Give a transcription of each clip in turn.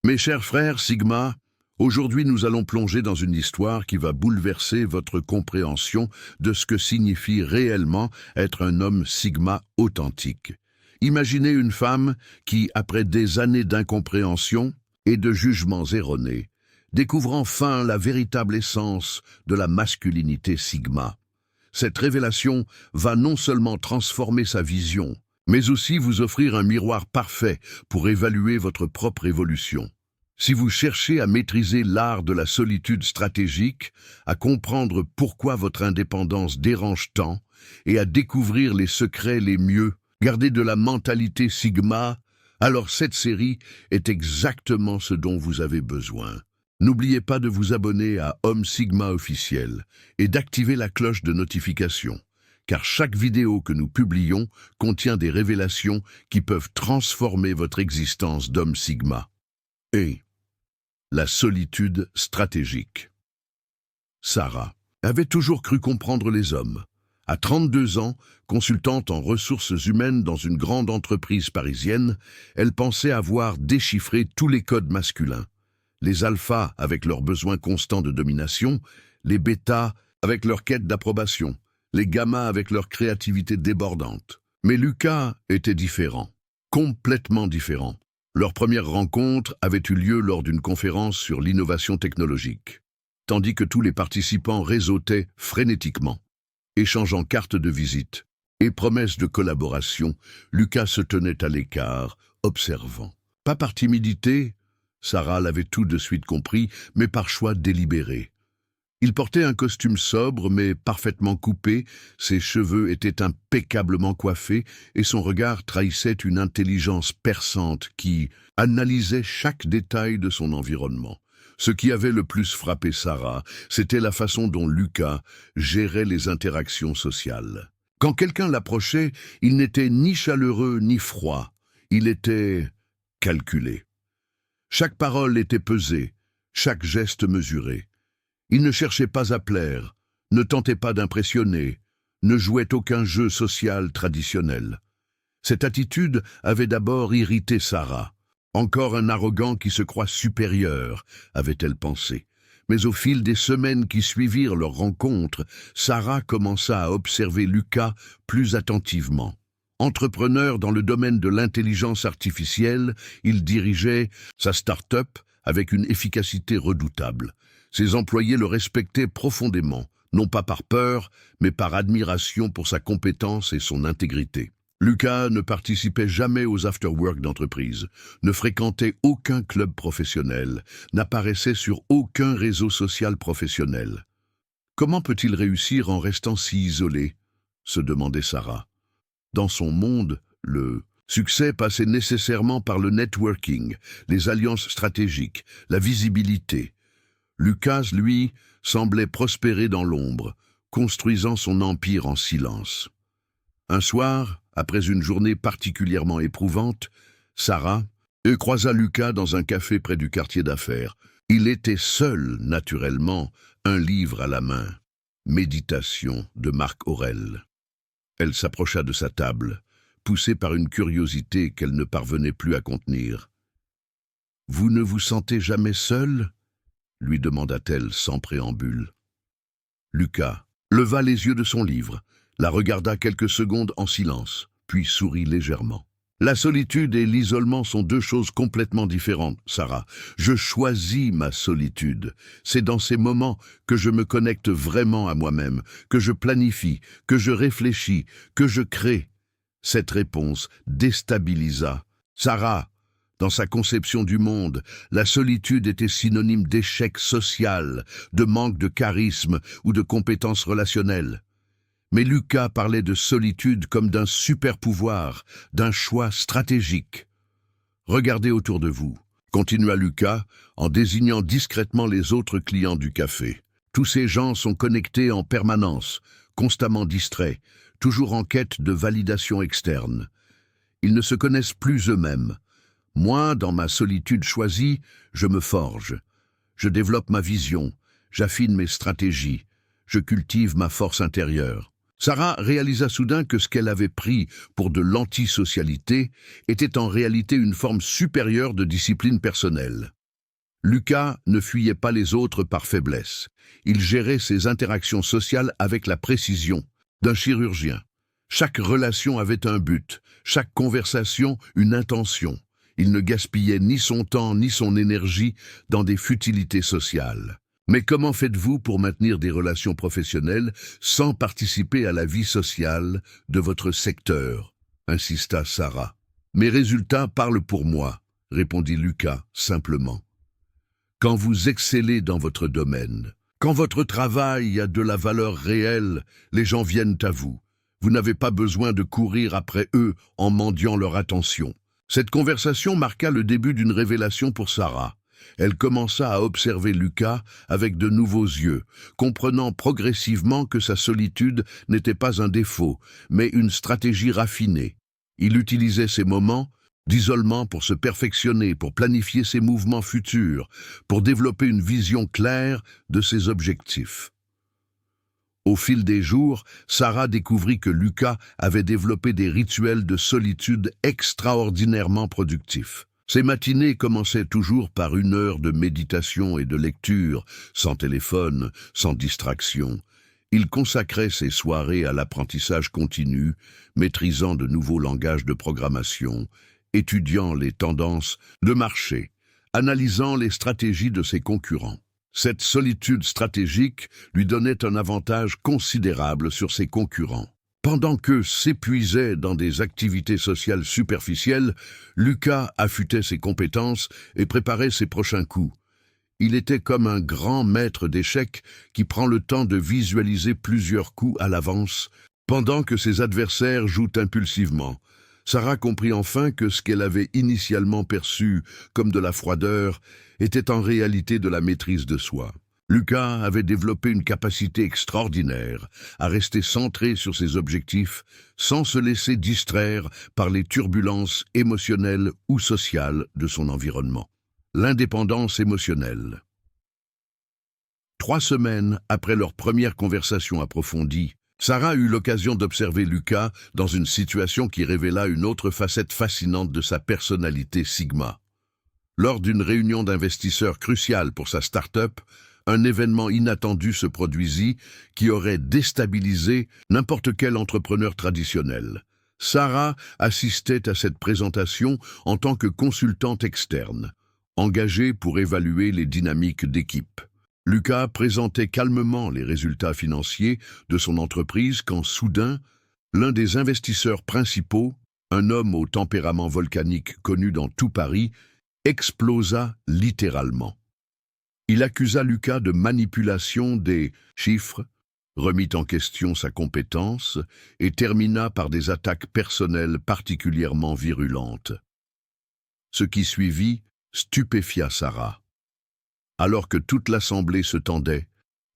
Mes chers frères Sigma, aujourd'hui nous allons plonger dans une histoire qui va bouleverser votre compréhension de ce que signifie réellement être un homme Sigma authentique. Imaginez une femme qui, après des années d'incompréhension et de jugements erronés, découvre enfin la véritable essence de la masculinité Sigma. Cette révélation va non seulement transformer sa vision, mais aussi vous offrir un miroir parfait pour évaluer votre propre évolution. Si vous cherchez à maîtriser l'art de la solitude stratégique, à comprendre pourquoi votre indépendance dérange tant et à découvrir les secrets les mieux gardés de la mentalité Sigma, alors cette série est exactement ce dont vous avez besoin. N'oubliez pas de vous abonner à Homme Sigma officiel et d'activer la cloche de notification, car chaque vidéo que nous publions contient des révélations qui peuvent transformer votre existence d'homme Sigma. Et la solitude stratégique. Sarah avait toujours cru comprendre les hommes. À 32 ans, consultante en ressources humaines dans une grande entreprise parisienne, elle pensait avoir déchiffré tous les codes masculins. Les alphas avec leurs besoins constants de domination, les bêtas avec leur quête d'approbation, les gammas avec leur créativité débordante. Mais Lucas était différent, complètement différent. Leur première rencontre avait eu lieu lors d'une conférence sur l'innovation technologique, tandis que tous les participants réseautaient frénétiquement. Échangeant cartes de visite et promesses de collaboration, Lucas se tenait à l'écart, observant. Pas par timidité, Sarah l'avait tout de suite compris, mais par choix délibéré. Il portait un costume sobre mais parfaitement coupé, ses cheveux étaient impeccablement coiffés et son regard trahissait une intelligence perçante qui analysait chaque détail de son environnement. Ce qui avait le plus frappé Sarah, c'était la façon dont Lucas gérait les interactions sociales. Quand quelqu'un l'approchait, il n'était ni chaleureux ni froid, il était calculé. Chaque parole était pesée, chaque geste mesuré. Il ne cherchait pas à plaire, ne tentait pas d'impressionner, ne jouait aucun jeu social traditionnel. Cette attitude avait d'abord irrité Sarah. Encore un arrogant qui se croit supérieur, avait-elle pensé. Mais au fil des semaines qui suivirent leur rencontre, Sarah commença à observer Lucas plus attentivement. Entrepreneur dans le domaine de l'intelligence artificielle, il dirigeait sa start-up avec une efficacité redoutable. Ses employés le respectaient profondément, non pas par peur, mais par admiration pour sa compétence et son intégrité. Lucas ne participait jamais aux after-work d'entreprise, ne fréquentait aucun club professionnel, n'apparaissait sur aucun réseau social professionnel. Comment peut-il réussir en restant si isolé ? Se demandait Sarah. Dans son monde, le succès passait nécessairement par le networking, les alliances stratégiques, la visibilité. Lucas, lui, semblait prospérer dans l'ombre, construisant son empire en silence. Un soir, après une journée particulièrement éprouvante, Sarah croisa Lucas dans un café près du quartier d'affaires. Il était seul, naturellement, un livre à la main. Méditation de Marc Aurèle. Elle s'approcha de sa table, poussée par une curiosité qu'elle ne parvenait plus à contenir. « Vous ne vous sentez jamais seul ?» lui demanda-t-elle sans préambule. Lucas leva les yeux de son livre, la regarda quelques secondes en silence, puis sourit légèrement. « La solitude et l'isolement sont deux choses complètement différentes, Sarah. Je choisis ma solitude. C'est dans ces moments que je me connecte vraiment à moi-même, que je planifie, que je réfléchis, que je crée. » Cette réponse déstabilisa Sarah. Dans sa conception du monde, la solitude était synonyme d'échec social, de manque de charisme ou de compétences relationnelles. Mais Lucas parlait de solitude comme d'un super-pouvoir, d'un choix stratégique. « Regardez autour de vous », continua Lucas en désignant discrètement les autres clients du café. « Tous ces gens sont connectés en permanence, constamment distraits, toujours en quête de validation externe. Ils ne se connaissent plus eux-mêmes. Moi, dans ma solitude choisie, je me forge. Je développe ma vision, j'affine mes stratégies, je cultive ma force intérieure. Sarah réalisa soudain que ce qu'elle avait pris pour de l'antisocialité était en réalité une forme supérieure de discipline personnelle. Lucas ne fuyait pas les autres par faiblesse. Il gérait ses interactions sociales avec la précision d'un chirurgien. Chaque relation avait un but, chaque conversation une intention. Il ne gaspillait ni son temps ni son énergie dans des futilités sociales. Mais comment faites-vous pour maintenir des relations professionnelles sans participer à la vie sociale de votre secteur? Insista Sarah. Mes résultats parlent pour moi, répondit Lucas simplement. Quand vous excellez dans votre domaine, quand votre travail a de la valeur réelle, les gens viennent à vous. Vous n'avez pas besoin de courir après eux en mendiant leur attention. Cette conversation marqua le début d'une révélation pour Sarah. Elle commença à observer Lucas avec de nouveaux yeux, comprenant progressivement que sa solitude n'était pas un défaut, mais une stratégie raffinée. Il utilisait ces moments d'isolement pour se perfectionner, pour planifier ses mouvements futurs, pour développer une vision claire de ses objectifs. Au fil des jours, Sarah découvrit que Lucas avait développé des rituels de solitude extraordinairement productifs. Ses matinées commençaient toujours par 1 heure de méditation et de lecture, sans téléphone, sans distraction. Il consacrait ses soirées à l'apprentissage continu, maîtrisant de nouveaux langages de programmation, étudiant les tendances de marché, analysant les stratégies de ses concurrents. Cette solitude stratégique lui donnait un avantage considérable sur ses concurrents. Pendant qu'eux s'épuisaient dans des activités sociales superficielles, Lucas affûtait ses compétences et préparait ses prochains coups. Il était comme un grand maître d'échecs qui prend le temps de visualiser plusieurs coups à l'avance, pendant que ses adversaires jouent impulsivement. Sarah comprit enfin que ce qu'elle avait initialement perçu comme de la froideur était en réalité de la maîtrise de soi. Lucas avait développé une capacité extraordinaire à rester centré sur ses objectifs sans se laisser distraire par les turbulences émotionnelles ou sociales de son environnement. L'indépendance émotionnelle. 3 semaines après leur première conversation approfondie, Sarah eut l'occasion d'observer Lucas dans une situation qui révéla une autre facette fascinante de sa personnalité Sigma. Lors d'une réunion d'investisseurs cruciale pour sa start-up, un événement inattendu se produisit qui aurait déstabilisé n'importe quel entrepreneur traditionnel. Sarah assistait à cette présentation en tant que consultante externe, engagée pour évaluer les dynamiques d'équipe. Lucas présentait calmement les résultats financiers de son entreprise quand soudain, l'un des investisseurs principaux, un homme au tempérament volcanique connu dans tout Paris, explosa littéralement. Il accusa Lucas de manipulation des chiffres, remit en question sa compétence et termina par des attaques personnelles particulièrement virulentes. Ce qui suivit stupéfia Sarah. Alors que toute l'assemblée se tendait,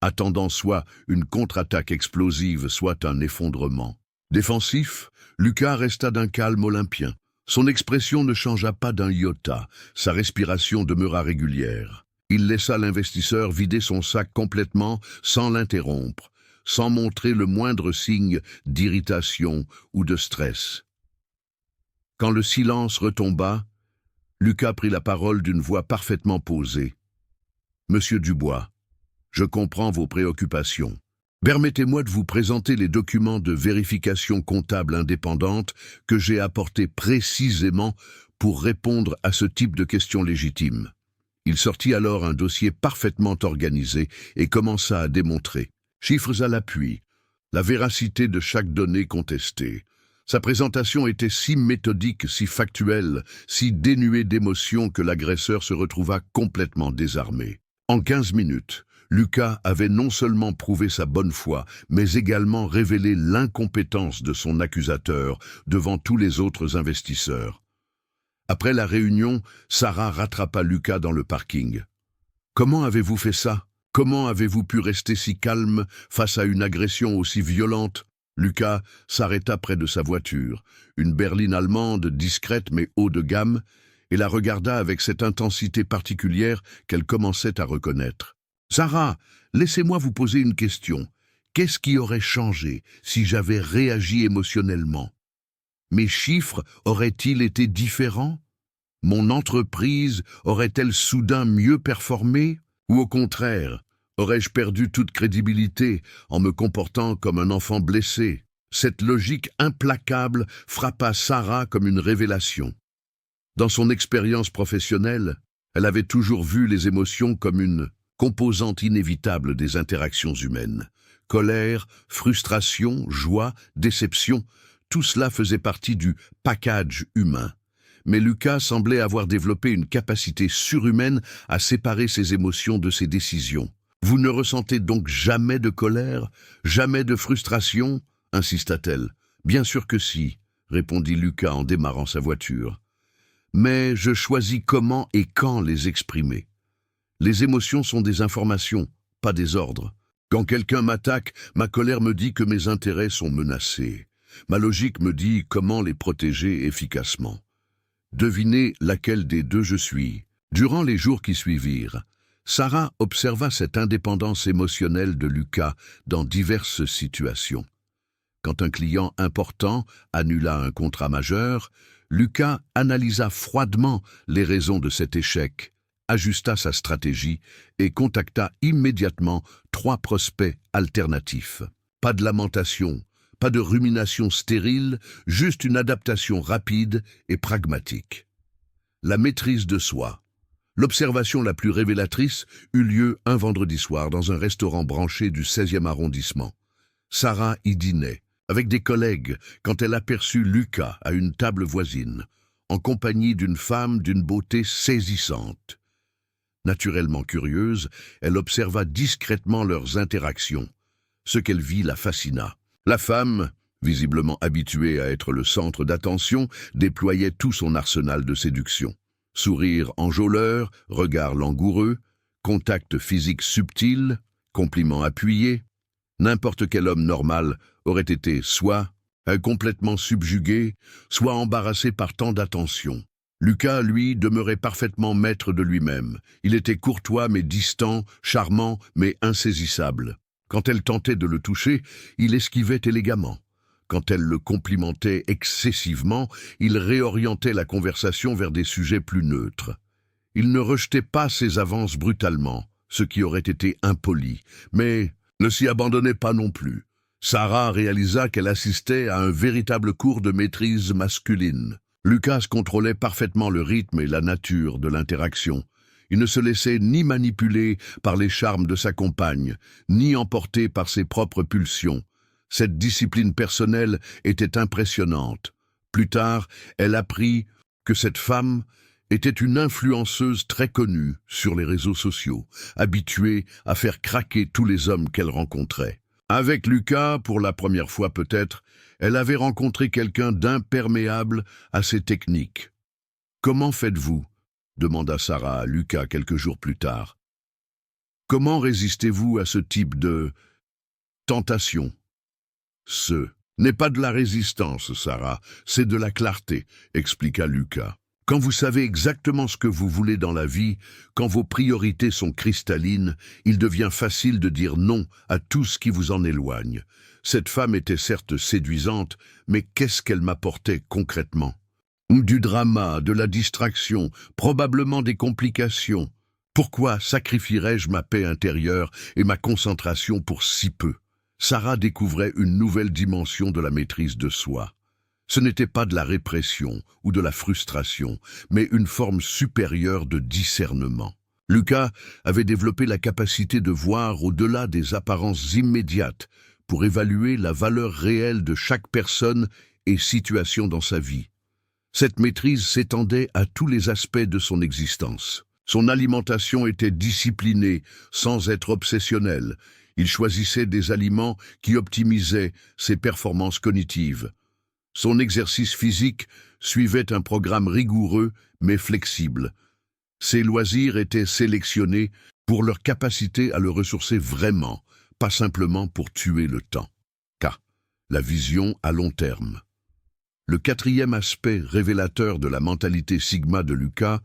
attendant soit une contre-attaque explosive, soit un effondrement défensif, Lucas resta d'un calme olympien. Son expression ne changea pas d'un iota, sa respiration demeura régulière. Il laissa l'investisseur vider son sac complètement sans l'interrompre, sans montrer le moindre signe d'irritation ou de stress. Quand le silence retomba, Lucas prit la parole d'une voix parfaitement posée. « Monsieur Dubois, je comprends vos préoccupations. Permettez-moi de vous présenter les documents de vérification comptable indépendante que j'ai apportés précisément pour répondre à ce type de questions légitimes. » Il sortit alors un dossier parfaitement organisé et commença à démontrer, chiffres à l'appui, la véracité de chaque donnée contestée. Sa présentation était si méthodique, si factuelle, si dénuée d'émotion que l'agresseur se retrouva complètement désarmé. En 15 minutes, Lucas avait non seulement prouvé sa bonne foi, mais également révélé l'incompétence de son accusateur devant tous les autres investisseurs. Après la réunion, Sarah rattrapa Lucas dans le parking. « Comment avez-vous fait ça? Comment avez-vous pu rester si calme face à une agression aussi violente ?» Lucas s'arrêta près de sa voiture, une berline allemande discrète mais haut de gamme, et la regarda avec cette intensité particulière qu'elle commençait à reconnaître. « Sarah, laissez-moi vous poser une question. Qu'est-ce qui aurait changé si j'avais réagi émotionnellement? Mes chiffres auraient-ils été différents? Mon entreprise aurait-elle soudain mieux performé? Ou au contraire, aurais-je perdu toute crédibilité en me comportant comme un enfant blessé? Cette logique implacable frappa Sarah comme une révélation. Dans son expérience professionnelle, elle avait toujours vu les émotions comme une composante inévitable des interactions humaines. Colère, frustration, joie, déception, tout cela faisait partie du package humain. Mais Lucas semblait avoir développé une capacité surhumaine à séparer ses émotions de ses décisions. « Vous ne ressentez donc jamais de colère, jamais de frustration ?» insista-t-elle. « Bien sûr que si », répondit Lucas en démarrant sa voiture. « Mais je choisis comment et quand les exprimer. Les émotions sont des informations, pas des ordres. Quand quelqu'un m'attaque, ma colère me dit que mes intérêts sont menacés. Ma logique me dit comment les protéger efficacement. Devinez laquelle des deux je suis. » Durant les jours qui suivirent, Sarah observa cette indépendance émotionnelle de Lucas dans diverses situations. Quand un client important annula un contrat majeur, Lucas analysa froidement les raisons de cet échec, ajusta sa stratégie et contacta immédiatement 3 prospects alternatifs. Pas de lamentation, pas de rumination stérile, juste une adaptation rapide et pragmatique. La maîtrise de soi. L'observation la plus révélatrice eut lieu un vendredi soir dans un restaurant branché du 16e arrondissement. Sarah y dînait, avec des collègues, quand elle aperçut Lucas à une table voisine, en compagnie d'une femme d'une beauté saisissante. Naturellement curieuse, elle observa discrètement leurs interactions. Ce qu'elle vit la fascina. La femme, visiblement habituée à être le centre d'attention, déployait tout son arsenal de séduction. Sourire enjôleur, regard langoureux, contact physique subtil, compliments appuyés. N'importe quel homme normal aurait été soit complètement subjugué, soit embarrassé par tant d'attention. Lucas, lui, demeurait parfaitement maître de lui-même. Il était courtois mais distant, charmant mais insaisissable. Quand elle tentait de le toucher, il esquivait élégamment. Quand elle le complimentait excessivement, il réorientait la conversation vers des sujets plus neutres. Il ne rejetait pas ses avances brutalement, ce qui aurait été impoli, mais ne s'y abandonnait pas non plus. Sarah réalisa qu'elle assistait à un véritable cours de maîtrise masculine. Lucas contrôlait parfaitement le rythme et la nature de l'interaction. Il ne se laissait ni manipuler par les charmes de sa compagne, ni emporter par ses propres pulsions. Cette discipline personnelle était impressionnante. Plus tard, elle apprit que cette femme était une influenceuse très connue sur les réseaux sociaux, habituée à faire craquer tous les hommes qu'elle rencontrait. Avec Lucas, pour la première fois peut-être, elle avait rencontré quelqu'un d'imperméable à ses techniques. « Comment faites-vous » demanda Sarah à Lucas quelques jours plus tard. « Comment résistez-vous à ce type de tentation ?» Ce n'est pas de la résistance, Sarah, c'est de la clarté, expliqua Lucas. Quand vous savez exactement ce que vous voulez dans la vie, quand vos priorités sont cristallines, il devient facile de dire non à tout ce qui vous en éloigne. Cette femme était certes séduisante, mais qu'est-ce qu'elle m'apportait concrètement? Du drama, de la distraction, probablement des complications. Pourquoi sacrifierais-je ma paix intérieure et ma concentration pour si peu? Sarah découvrait une nouvelle dimension de la maîtrise de soi. Ce n'était pas de la répression ou de la frustration, mais une forme supérieure de discernement. Lucas avait développé la capacité de voir au-delà des apparences immédiates pour évaluer la valeur réelle de chaque personne et situation dans sa vie. Cette maîtrise s'étendait à tous les aspects de son existence. Son alimentation était disciplinée sans être obsessionnelle. Il choisissait des aliments qui optimisaient ses performances cognitives. Son exercice physique suivait un programme rigoureux mais flexible. Ses loisirs étaient sélectionnés pour leur capacité à le ressourcer vraiment, pas simplement pour tuer le temps. La vision à long terme. Le 4e aspect révélateur de la mentalité Sigma de Lucas,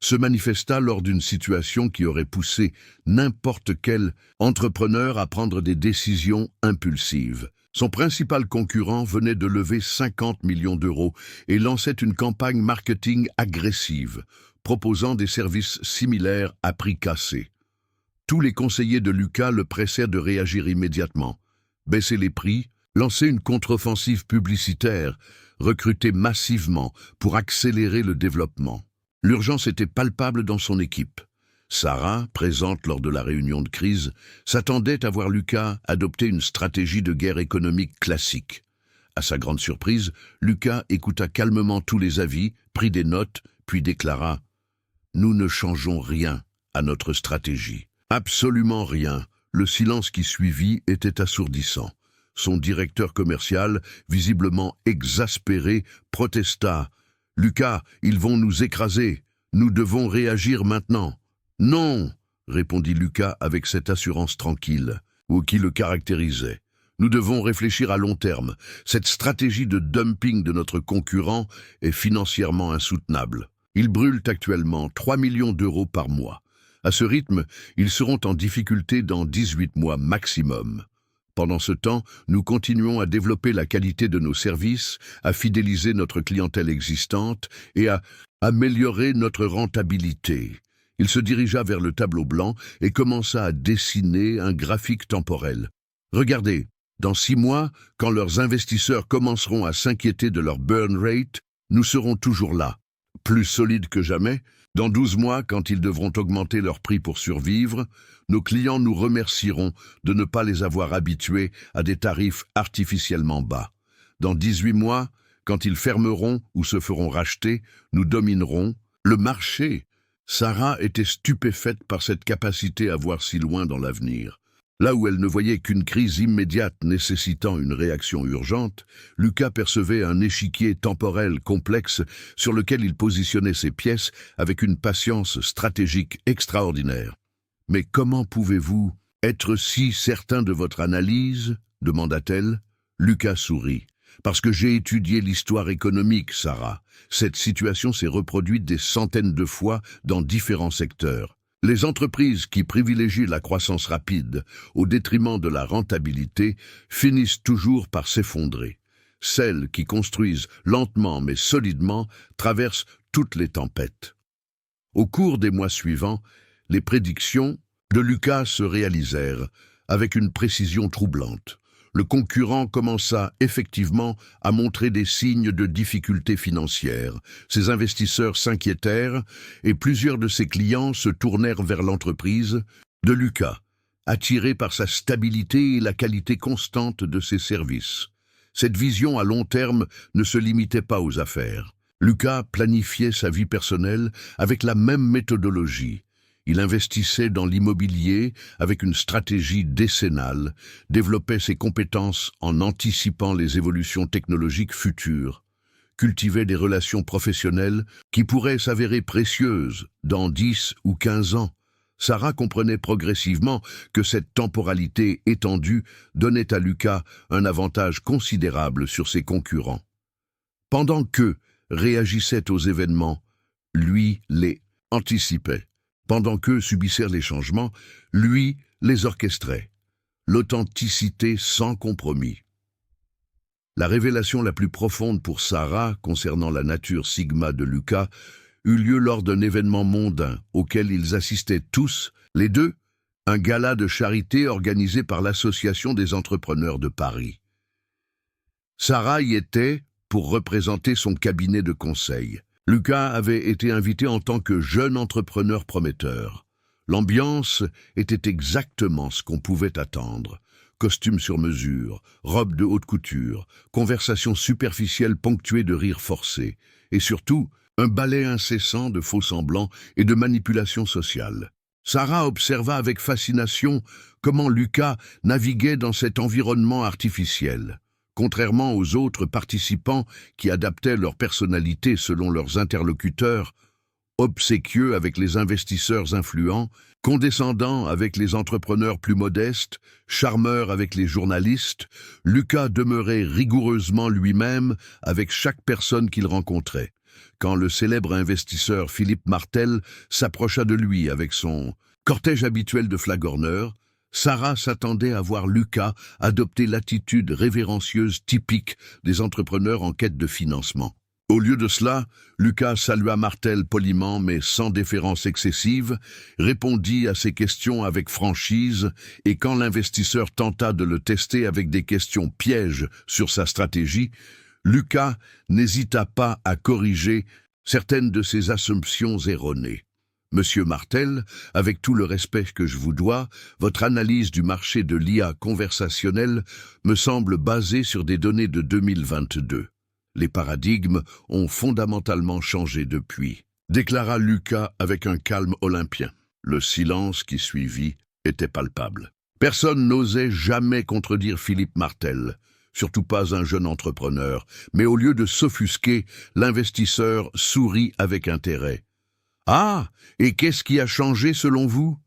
se manifesta lors d'une situation qui aurait poussé n'importe quel entrepreneur à prendre des décisions impulsives. Son principal concurrent venait de lever 50 millions d'euros et lançait une campagne marketing agressive, proposant des services similaires à prix cassé. Tous les conseillers de Lucas le pressèrent de réagir immédiatement, baisser les prix, lancer une contre-offensive publicitaire, recruter massivement pour accélérer le développement. L'urgence était palpable dans son équipe. Sarah, présente lors de la réunion de crise, s'attendait à voir Lucas adopter une stratégie de guerre économique classique. À sa grande surprise, Lucas écouta calmement tous les avis, prit des notes, puis déclara « Nous ne changeons rien à notre stratégie. Absolument rien. » Le silence qui suivit était assourdissant. Son directeur commercial, visiblement exaspéré, protesta « Lucas, ils vont nous écraser. Nous devons réagir maintenant. » « Non, répondit Lucas avec cette assurance tranquille, ou qui le caractérisait. Nous devons réfléchir à long terme. Cette stratégie de dumping de notre concurrent est financièrement insoutenable. Ils brûlent actuellement 3 millions d'euros par mois. À ce rythme, ils seront en difficulté dans 18 mois maximum. Pendant ce temps, nous continuons à développer la qualité de nos services, à fidéliser notre clientèle existante et à améliorer notre rentabilité. Il se dirigea vers le tableau blanc et commença à dessiner un graphique temporel. Regardez, dans 6 mois, quand leurs investisseurs commenceront à s'inquiéter de leur burn rate, nous serons toujours là, plus solides que jamais. Dans 12 mois, quand ils devront augmenter leur prix pour survivre, nos clients nous remercieront de ne pas les avoir habitués à des tarifs artificiellement bas. Dans 18 mois, quand ils fermeront ou se feront racheter, nous dominerons le marché. Sarah était stupéfaite par cette capacité à voir si loin dans l'avenir. Là où elle ne voyait qu'une crise immédiate nécessitant une réaction urgente, Lucas percevait un échiquier temporel complexe sur lequel il positionnait ses pièces avec une patience stratégique extraordinaire. « Mais comment pouvez-vous être si certain de votre analyse ?» demanda-t-elle. Lucas sourit. « Parce que j'ai étudié l'histoire économique, Sarah. Cette situation s'est reproduite des centaines de fois dans différents secteurs. Les entreprises qui privilégient la croissance rapide au détriment de la rentabilité finissent toujours par s'effondrer. Celles qui construisent lentement mais solidement traversent toutes les tempêtes. » Au cours des mois suivants, les prédictions de Lucas se réalisèrent avec une précision troublante. Le concurrent commença effectivement à montrer des signes de difficultés financières. Ses investisseurs s'inquiétèrent et plusieurs de ses clients se tournèrent vers l'entreprise de Lucas, attirés par sa stabilité et la qualité constante de ses services. Cette vision à long terme ne se limitait pas aux affaires. Lucas planifiait sa vie personnelle avec la même méthodologie. Il investissait dans l'immobilier avec une stratégie décennale, développait ses compétences en anticipant les évolutions technologiques futures, cultivait des relations professionnelles qui pourraient s'avérer précieuses dans 10 ou 15 ans. Sarah comprenait progressivement que cette temporalité étendue donnait à Lucas un avantage considérable sur ses concurrents. Pendant qu'eux réagissaient aux événements, lui les anticipait. Pendant qu'eux subissèrent les changements, lui les orchestrait. L'authenticité sans compromis. La révélation la plus profonde pour Sarah concernant la nature Sigma de Lucas eut lieu lors d'un événement mondain auquel ils assistaient tous, les deux, un gala de charité organisé par l'Association des entrepreneurs de Paris. Sarah y était pour représenter son cabinet de conseil. Lucas avait été invité en tant que jeune entrepreneur prometteur. L'ambiance était exactement ce qu'on pouvait attendre. Costumes sur mesure, robes de haute couture, conversations superficielles ponctuées de rires forcés, et surtout, un balai incessant de faux-semblants et de manipulations sociales. Sarah observa avec fascination comment Lucas naviguait dans cet environnement artificiel. Contrairement aux autres participants qui adaptaient leur personnalité selon leurs interlocuteurs, obséquieux avec les investisseurs influents, condescendant avec les entrepreneurs plus modestes, charmeur avec les journalistes, Lucas demeurait rigoureusement lui-même avec chaque personne qu'il rencontrait. quand le célèbre investisseur Philippe Martel s'approcha de lui avec son cortège habituel de flagorneurs. Sarah s'attendait à voir Lucas adopter l'attitude révérencieuse typique des entrepreneurs en quête de financement. Au lieu de cela, Lucas salua Martel poliment mais sans déférence excessive, répondit à ses questions avec franchise et quand l'investisseur tenta de le tester avec des questions pièges sur sa stratégie, Lucas n'hésita pas à corriger certaines de ses assumptions erronées. Monsieur Martel, avec tout le respect que je vous dois, votre analyse du marché de l'IA conversationnelle me semble basée sur des données de 2022. Les paradigmes ont fondamentalement changé depuis, déclara Lucas avec un calme olympien. Le silence qui suivit était palpable. Personne n'osait jamais contredire Philippe Martel, surtout pas un jeune entrepreneur, mais au lieu de s'offusquer, l'investisseur sourit avec intérêt. « Ah, et qu'est-ce qui a changé selon vous ?»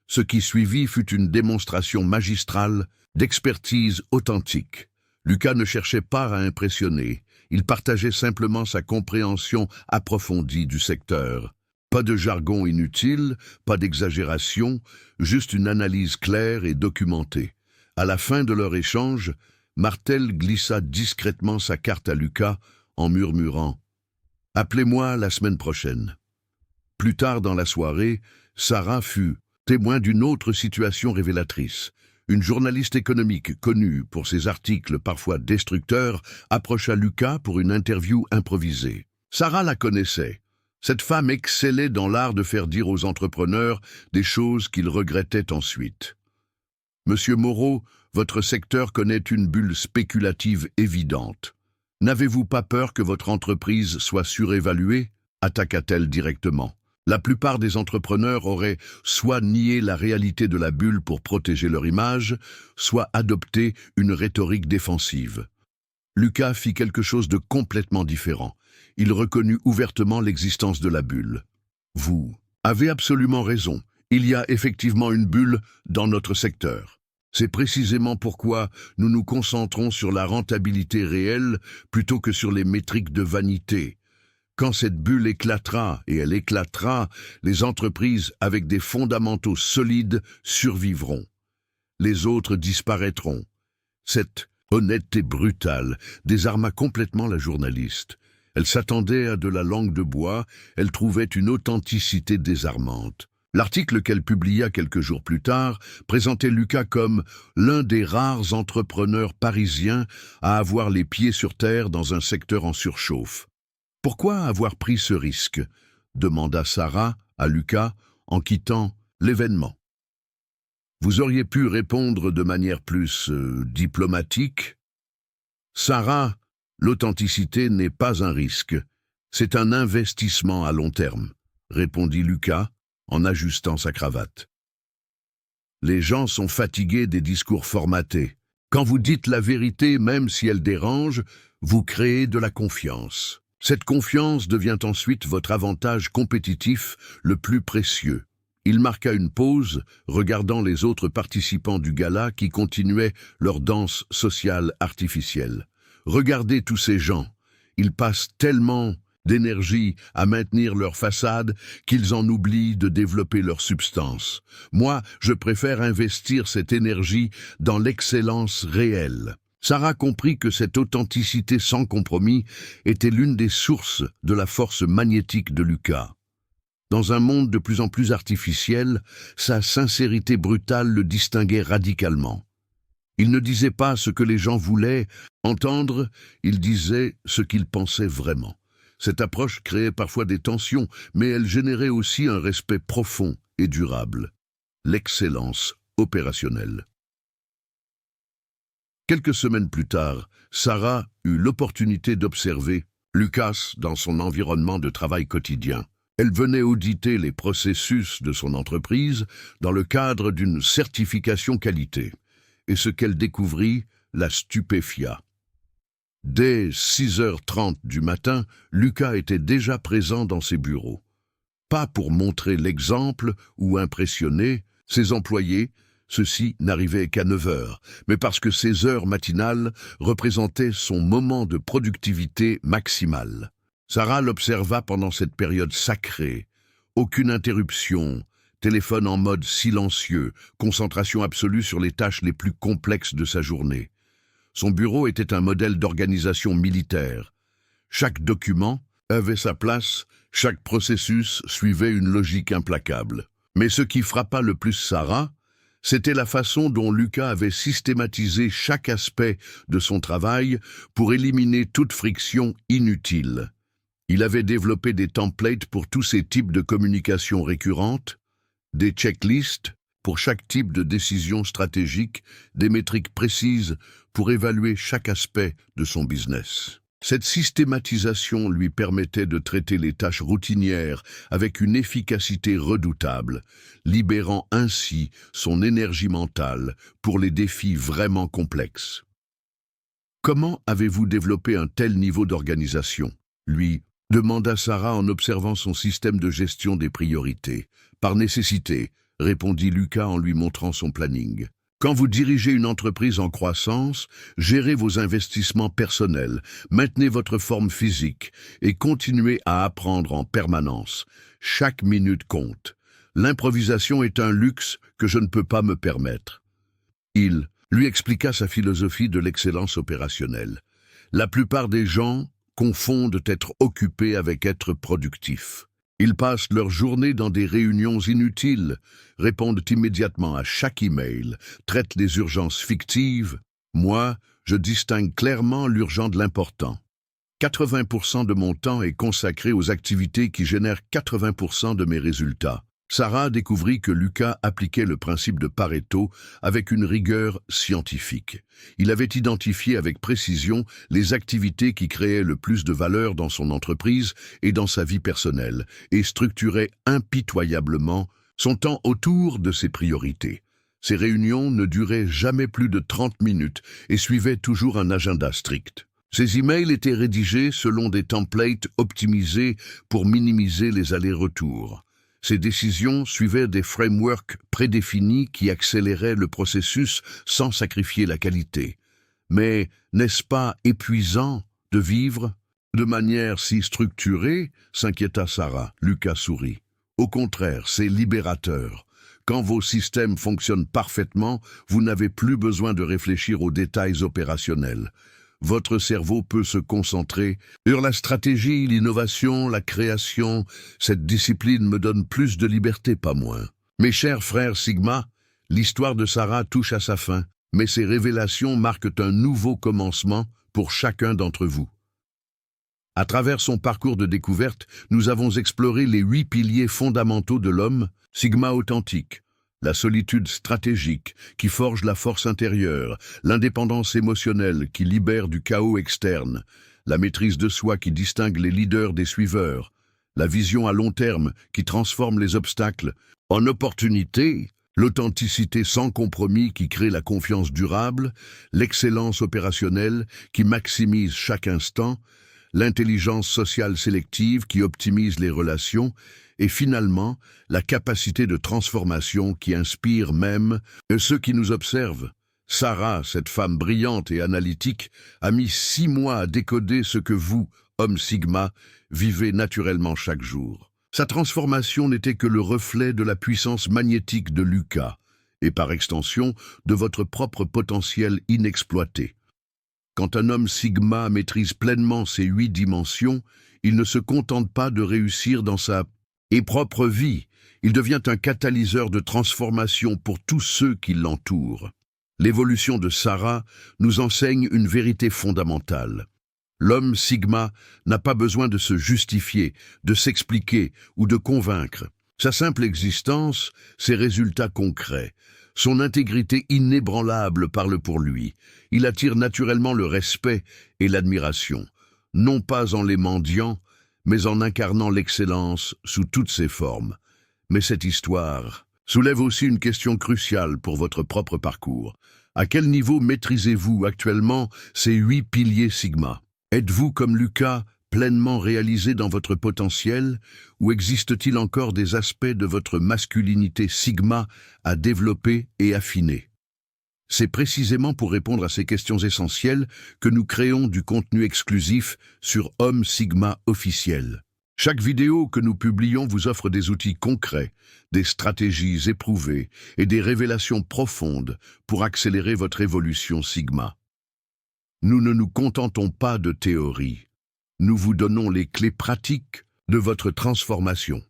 Ce qui suivit fut une démonstration magistrale d'expertise authentique. Lucas ne cherchait pas à impressionner, il partageait simplement sa compréhension approfondie du secteur. Pas de jargon inutile, pas d'exagération, juste une analyse claire et documentée. À la fin de leur échange, Martel glissa discrètement sa carte à Lucas en murmurant « Appelez-moi la semaine prochaine ». Plus tard dans la soirée, Sarah fut témoin d'une autre situation révélatrice. Une journaliste économique connue pour ses articles parfois destructeurs approcha Lucas pour une interview improvisée. Sarah la connaissait. Cette femme excellait dans l'art de faire dire aux entrepreneurs des choses qu'ils regrettaient ensuite. « Monsieur Moreau, votre secteur connaît une bulle spéculative évidente. N'avez-vous pas peur que votre entreprise soit surévaluée ?» attaqua-t-elle directement. La plupart des entrepreneurs auraient soit nié la réalité de la bulle pour protéger leur image, soit adopté une rhétorique défensive. Lucas fit quelque chose de complètement différent. Il reconnut ouvertement l'existence de la bulle. « Vous avez absolument raison. Il y a effectivement une bulle dans notre secteur. C'est précisément pourquoi nous nous concentrons sur la rentabilité réelle plutôt que sur les métriques de vanité. Quand cette bulle éclatera, et elle éclatera, les entreprises avec des fondamentaux solides survivront. Les autres disparaîtront. » Cette honnêteté brutale désarma complètement la journaliste. Elle s'attendait à de la langue de bois, elle trouvait une authenticité désarmante. L'article qu'elle publia quelques jours plus tard présentait Lucas comme l'un des rares entrepreneurs parisiens à avoir les pieds sur terre dans un secteur en surchauffe. « Pourquoi avoir pris ce risque ?» demanda Sarah à Lucas en quittant l'événement. Vous auriez pu répondre de manière plus diplomatique. Sarah, l'authenticité n'est pas un risque, c'est un investissement à long terme, répondit Lucas en ajustant sa cravate. Les gens sont fatigués des discours formatés. Quand vous dites la vérité, même si elle dérange, vous créez de la confiance. Cette confiance devient ensuite votre avantage compétitif le plus précieux. Il marqua une pause, regardant les autres participants du gala qui continuaient leur danse sociale artificielle. Regardez tous ces gens, ils passent tellement d'énergie à maintenir leur façade qu'ils en oublient de développer leur substance. Moi, je préfère investir cette énergie dans l'excellence réelle. Sarah comprit que cette authenticité sans compromis était l'une des sources de la force magnétique de Lucas. Dans un monde de plus en plus artificiel, sa sincérité brutale le distinguait radicalement. Il ne disait pas ce que les gens voulaient entendre, il disait ce qu'il pensait vraiment. Cette approche créait parfois des tensions, mais elle générait aussi un respect profond et durable. L'excellence opérationnelle. Quelques semaines plus tard, Sarah eut l'opportunité d'observer Lucas dans son environnement de travail quotidien. Elle venait auditer les processus de son entreprise dans le cadre d'une certification qualité. Et ce qu'elle découvrit la stupéfia. Dès 6h30 du matin, Lucas était déjà présent dans ses bureaux. Pas pour montrer l'exemple ou impressionner ses employés, ceux-ci n'arrivaient qu'à 9h, mais parce que ces heures matinales représentaient son moment de productivité maximale. Sarah l'observa pendant cette période sacrée. Aucune interruption, téléphone en mode silencieux, concentration absolue sur les tâches les plus complexes de sa journée. Son bureau était un modèle d'organisation militaire. Chaque document avait sa place, chaque processus suivait une logique implacable. Mais ce qui frappa le plus Sarah, c'était la façon dont Lucas avait systématisé chaque aspect de son travail pour éliminer toute friction inutile. Il avait développé des templates pour tous ces types de communication récurrentes, des checklists pour chaque type de décision stratégique, des métriques précises pour évaluer chaque aspect de son business. Cette systématisation lui permettait de traiter les tâches routinières avec une efficacité redoutable, libérant ainsi son énergie mentale pour les défis vraiment complexes. Comment avez-vous développé un tel niveau d'organisation? Lui demanda Sarah en observant son système de gestion des priorités. Par nécessité, répondit Lucas en lui montrant son planning. Quand vous dirigez une entreprise en croissance, gérez vos investissements personnels, maintenez votre forme physique et continuez à apprendre en permanence. Chaque minute compte. L'improvisation est un luxe que je ne peux pas me permettre. Il lui expliqua sa philosophie de l'excellence opérationnelle. La plupart des gens confondent être occupés avec être productif. Ils passent leur journée dans des réunions inutiles, répondent immédiatement à chaque email, traitent les urgences fictives. Moi, je distingue clairement l'urgent de l'important. 80% de mon temps est consacré aux activités qui génèrent 80% de mes résultats. Sarah découvrit que Lucas appliquait le principe de Pareto avec une rigueur scientifique. Il avait identifié avec précision les activités qui créaient le plus de valeur dans son entreprise et dans sa vie personnelle, et structurait impitoyablement son temps autour de ses priorités. Ces réunions ne duraient jamais plus de 30 minutes et suivaient toujours un agenda strict. Ces emails étaient rédigés selon des templates optimisés pour minimiser les allers-retours. Ces décisions suivaient des frameworks prédéfinis qui accéléraient le processus sans sacrifier la qualité. Mais n'est-ce pas épuisant de vivre de manière si structurée? S'inquiéta Sarah. Lucas sourit. Au contraire, c'est libérateur. Quand vos systèmes fonctionnent parfaitement, vous n'avez plus besoin de réfléchir aux détails opérationnels. Votre cerveau peut se concentrer sur la stratégie, l'innovation, la création. Cette discipline me donne plus de liberté, pas moins. Mes chers frères Sigma, l'histoire de Sarah touche à sa fin, mais ces révélations marquent un nouveau commencement pour chacun d'entre vous. À travers son parcours de découverte, nous avons exploré les 8 piliers fondamentaux de l'homme, Sigma authentique. La solitude stratégique qui forge la force intérieure, l'indépendance émotionnelle qui libère du chaos externe, la maîtrise de soi qui distingue les leaders des suiveurs, la vision à long terme qui transforme les obstacles en opportunités, l'authenticité sans compromis qui crée la confiance durable, l'excellence opérationnelle qui maximise chaque instant, l'intelligence sociale sélective qui optimise les relations, et finalement, la capacité de transformation qui inspire même ceux qui nous observent. Sarah, cette femme brillante et analytique, a mis 6 mois à décoder ce que vous, homme Sigma, vivez naturellement chaque jour. Sa transformation n'était que le reflet de la puissance magnétique de Lucas, et par extension, de votre propre potentiel inexploité. Quand un homme Sigma maîtrise pleinement ces 8 dimensions, il ne se contente pas de réussir dans sa propre vie, il devient un catalyseur de transformation pour tous ceux qui l'entourent. L'évolution de Sarah nous enseigne une vérité fondamentale. L'homme Sigma n'a pas besoin de se justifier, de s'expliquer ou de convaincre. Sa simple existence, ses résultats concrets, son intégrité inébranlable parle pour lui. Il attire naturellement le respect et l'admiration, non pas en les mendiant, mais en incarnant l'excellence sous toutes ses formes. Mais cette histoire soulève aussi une question cruciale pour votre propre parcours. À quel niveau maîtrisez-vous actuellement ces 8 piliers Sigma? Êtes-vous, comme Lucas, pleinement réalisé dans votre potentiel, ou existe-t-il encore des aspects de votre masculinité Sigma à développer et affiner? C'est précisément pour répondre à ces questions essentielles que nous créons du contenu exclusif sur Homme Sigma officiel. Chaque vidéo que nous publions vous offre des outils concrets, des stratégies éprouvées et des révélations profondes pour accélérer votre évolution Sigma. Nous ne nous contentons pas de théories. Nous vous donnons les clés pratiques de votre transformation.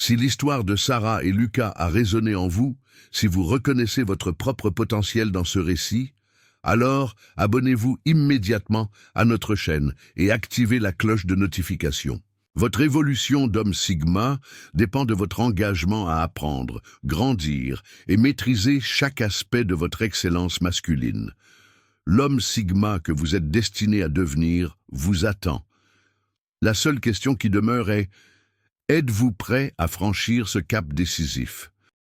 Si l'histoire de Sarah et Lucas a résonné en vous, si vous reconnaissez votre propre potentiel dans ce récit, alors abonnez-vous immédiatement à notre chaîne et activez la cloche de notification. Votre évolution d'homme Sigma dépend de votre engagement à apprendre, grandir et maîtriser chaque aspect de votre excellence masculine. L'homme Sigma que vous êtes destiné à devenir vous attend. La seule question qui demeure est: êtes-vous prêt à franchir ce cap décisif?